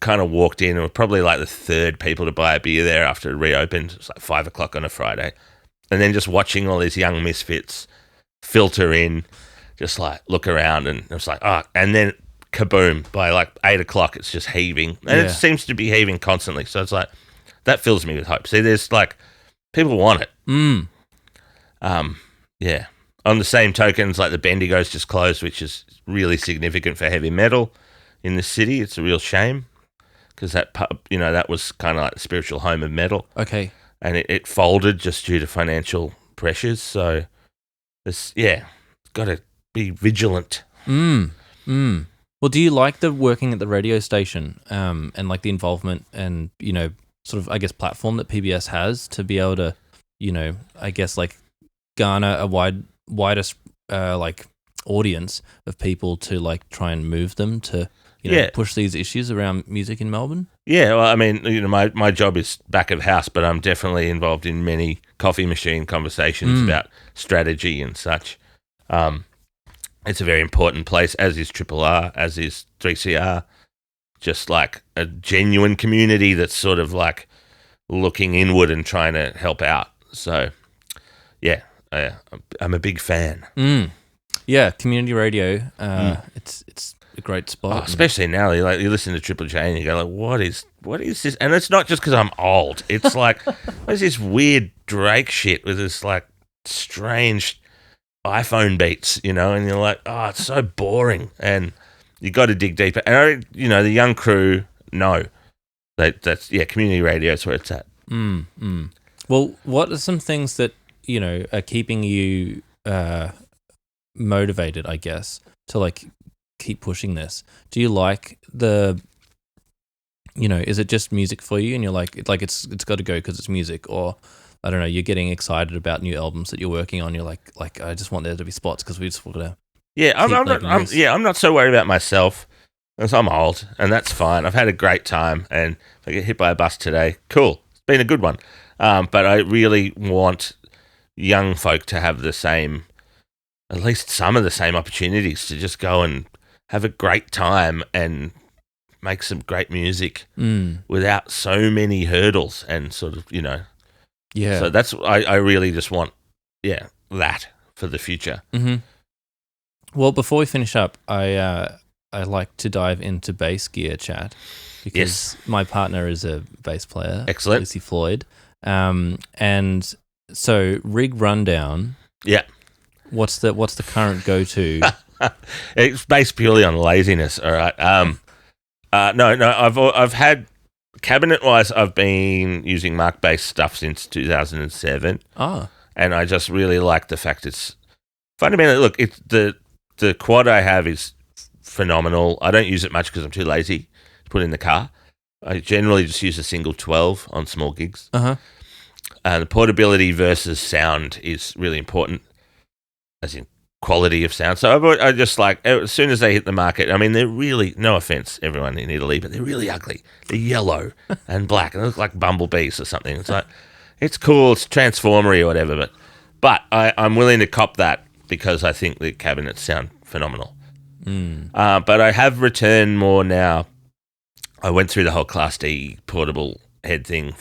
kind of walked in and were probably like the third people to buy a beer there after it reopened. It was like 5 o'clock on a Friday. And then just watching all these young misfits filter in, just like look around, and it was like, and then kaboom, by like 8 o'clock, it's just heaving. And it seems to be heaving constantly. So it's like, that fills me with hope. See, there's like, people want it. Yeah. On the same tokens, like the Bendigo's just closed, which is really significant for heavy metal in the city. It's a real shame, because that pub, that was kind of like the spiritual home of metal. Okay. And it folded just due to financial pressures. So, it's got to be vigilant. Well, do you like the working at the radio station, and like the involvement and, sort of, I guess, platform that PBS has to be able to, I guess, like, garner a widest like audience of people to, like, try and move them to push these issues around music in Melbourne? Yeah, well, I mean, my job is back of house, but I'm definitely involved in many coffee machine conversations about strategy and such. It's a very important place, as is Triple R, as is 3CR. Just like a genuine community that's sort of like looking inward and trying to help out. So, yeah, I'm a big fan. Yeah, community radio. It's a great spot, especially now. You listen to Triple J and you go like, "What is this?" And it's not just because I'm old. It's like, what is this weird Drake shit with this like strange iPhone beats, and you're like, "Oh, it's so boring." And you got to dig deeper. And the young crew know that's community radio is where it's at. Well, what are some things that are keeping you motivated, I guess, to like keep pushing this? Do you like is it just music for you, and you're like it's got to go because it's music, or I don't know, you're getting excited about new albums that you're working on, you're like I just want there to be spots because we just want to I'm not so worried about myself, because I'm old, and that's fine. I've had a great time, and if I get hit by a bus today, cool, it's been a good one. But I really want young folk to have at least some of the same opportunities to just go and have a great time and make some great music without so many hurdles and sort of, So that's, I really just want, that for the future. Mm-hmm. Well, before we finish up, I like to dive into bass gear chat, because my partner is a bass player. Excellent. Lucy Floyd. And so rig rundown. Yeah. What's the current go-to? It's based purely on laziness. All right. No. I've had cabinet-wise. I've been using Mark bass stuff since 2007. And I just really like the fact it's fundamentally. Look, it's the quad I have is phenomenal. I don't use it much because I'm too lazy to put it in the car. I generally just use a single 12 on small gigs. The portability versus sound is really important. As in, quality of sound. So I just like, as soon as they hit the market, I mean, they're really, no offense, everyone in Italy, but they're really ugly. They're yellow and black, and they look like bumblebees or something. It's like, it's cool, it's transformery or whatever, but I'm willing to cop that because I think the cabinets sound phenomenal. But I have returned more now. I went through the whole Class D portable head thing,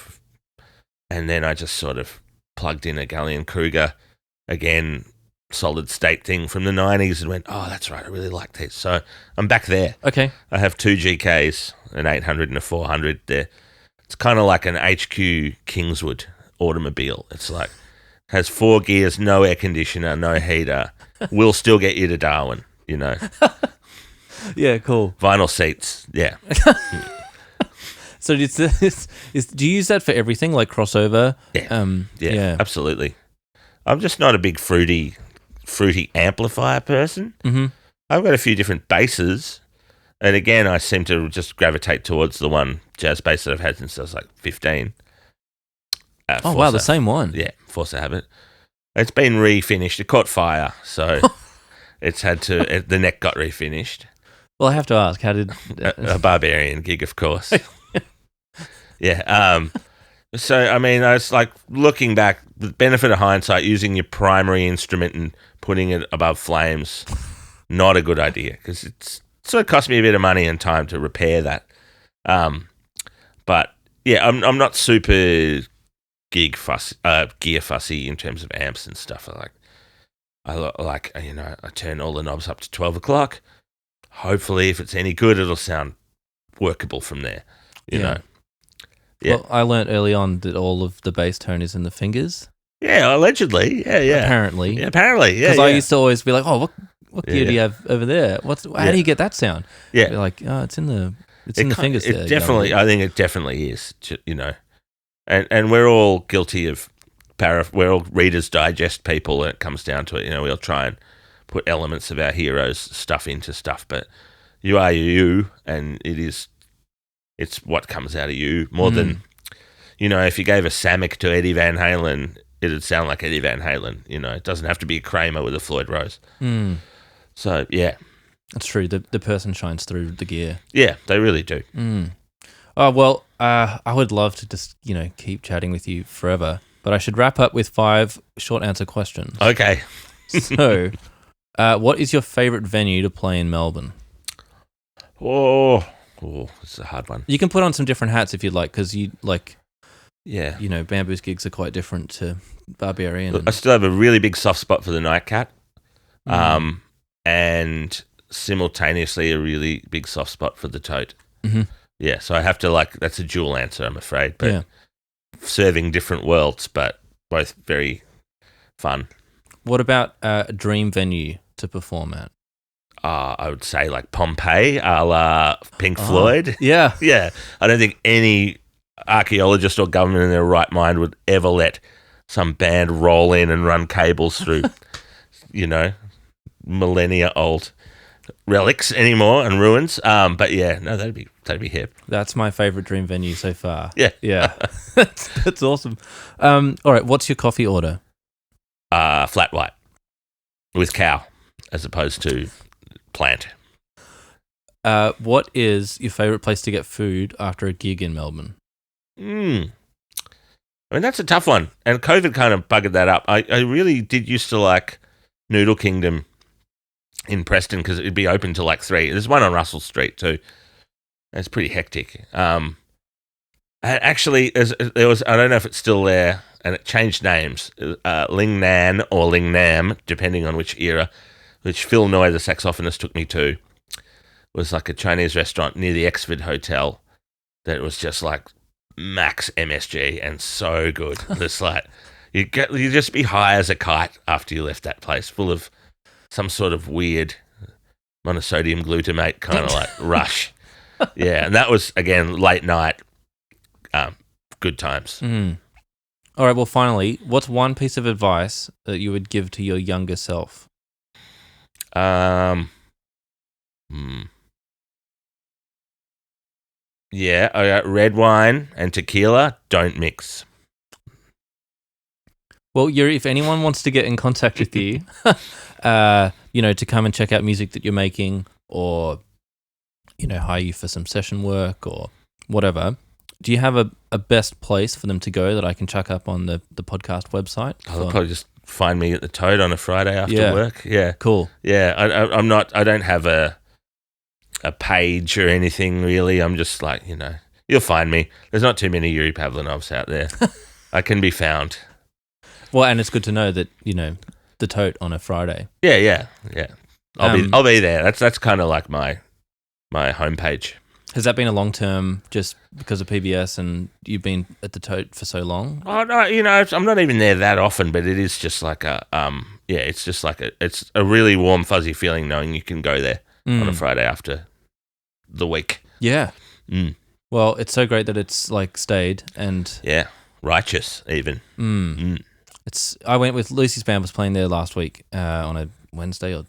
and then I just sort of plugged in a Gallion Kruger, again, solid state thing from the 90s, and went, oh, that's right, I really like these. So I'm back there. Okay. I have 2 GKs, an 800 and a 400 there. It's kind of like an HQ Kingswood automobile. It's like, has 4 gears, no air conditioner, no heater. Will still get you to Darwin, you know. Yeah, cool. Vinyl seats, yeah. So do you use that for everything, like crossover? Yeah, absolutely. I'm just not a big fruity amplifier person. Mm-hmm. I've got a few different basses, and again, I seem to just gravitate towards the one jazz bass that I've had since I was like 15. Oh, wow, the same one. Yeah, Force a Habit. It's been refinished. It caught fire, so it's had to. The neck got refinished. Well, I have to ask, how did... a Barbariön gig, of course. Yeah. So, I mean, I was like, looking back, the benefit of hindsight, using your primary instrument and putting it above flames, not a good idea, because it's sort of cost me a bit of money and time to repair that. But, yeah, I'm not super gear fussy in terms of amps and stuff. I turn all the knobs up to 12 o'clock. Hopefully, if it's any good, it'll sound workable from there, you know. Yeah. Well, I learnt early on that all of the bass tone is in the fingers. Yeah, allegedly. Yeah. Apparently. Yeah, apparently. Yeah. Because I used to always be like, oh, what gear do you have over there? How do you get that sound? Yeah. Be like, oh, it's in the fingers there. Definitely, I think it definitely is, you know. And we're all guilty of we're all Reader's Digest people when it comes down to it. You know, we'll try and put elements of our heroes' stuff into stuff, but you are you, and it's what comes out of you more than, you know, if you gave a Samick to Eddie Van Halen, it'd sound like Eddie Van Halen. You know, it doesn't have to be a Kramer with a Floyd Rose. So, yeah. That's true. The person shines through the gear. Yeah, they really do. Oh, well, I would love to just, you know, keep chatting with you forever, but I should wrap up with 5 short answer questions. Okay. So, what is your favourite venue to play in Melbourne? Oh, it's a hard one. You can put on some different hats if you'd like, because you like, yeah, you know, Bamboo's gigs are quite different to Barbariön. Look, I still have a really big soft spot for the Nightcat, and simultaneously a really big soft spot for the Tote. Mm-hmm. Yeah, so I have to that's a dual answer, I'm afraid, but serving different worlds, but both very fun. What about a dream venue to perform at? I would say like Pompeii, a la Pink Floyd. Yeah. Yeah. I don't think any archaeologist or government in their right mind would ever let some band roll in and run cables through, you know, millennia old relics anymore and ruins. But yeah, no, that'd be hip. That's my favorite dream venue so far. Yeah. Yeah. That's awesome. All right. What's your coffee order? Flat white with cow as opposed to plant. What is your favorite place to get food after a gig in Melbourne? I mean, that's a tough one. And COVID kind of buggered that up. I really did used to like Noodle Kingdom in Preston because it'd be open till like 3. There's one on Russell Street too. It's pretty hectic. Actually, there was, I don't know if it's still there, and it changed names. Ling Nan or Ling Nam, depending on which era, which Phil Noy, the saxophonist, took me to, was like a Chinese restaurant near the Exford Hotel that was just like max MSG and so good. It's like you just be high as a kite after you left that place, full of some sort of weird monosodium glutamate kind of like rush. Yeah, and that was, again, late night, good times. All right, well, finally, what's one piece of advice that you would give to your younger self? Yeah, red wine and tequila don't mix. Well, Yuri, if anyone wants to get in contact with you, to come and check out music that you're making, or hire you for some session work or whatever, do you have a best place for them to go that I can chuck up on the podcast website? They'll probably just find me at the Toad on a Friday after work. Yeah, cool. Yeah, I'm not. I don't have a page or anything really. I'm just like, you'll find me. There's not too many Yuri Pavlinovs out there. I can be found. Well, and it's good to know that the Tote on a Friday. Yeah. I'll be there. That's kind of like my homepage. Has that been a long term just because of PBS and you've been at the Tote for so long? Oh no, I'm not even there that often, but it is just like it's a really warm, fuzzy feeling knowing you can go there on a Friday after the week. Yeah. Well, it's so great that it's like stayed and righteous even. I went with Lucy's band was playing there last week on a Wednesday or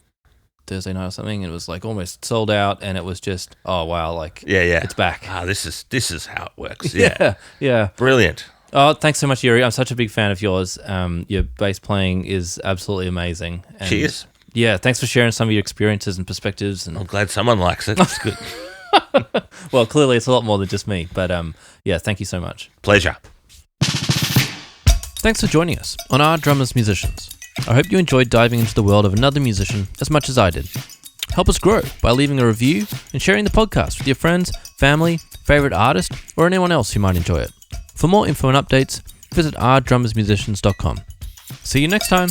Thursday night or something, and it was like almost sold out, and it was just it's back. This is how it works. Yeah, Brilliant. Oh, thanks so much, Yuri. I'm such a big fan of yours. Your bass playing is absolutely amazing. And cheers. Yeah, thanks for sharing some of your experiences and perspectives. And I'm glad someone likes it. It's good. Well, clearly it's a lot more than just me, but thank you so much. Pleasure. Thanks for joining us on Our Drummers Musicians. I hope you enjoyed diving into the world of another musician as much as I did. Help us grow by leaving a review and sharing the podcast with your friends, family, favourite artist, or anyone else who might enjoy it. For more info and updates, visit ourdrummersmusicians.com. See you next time.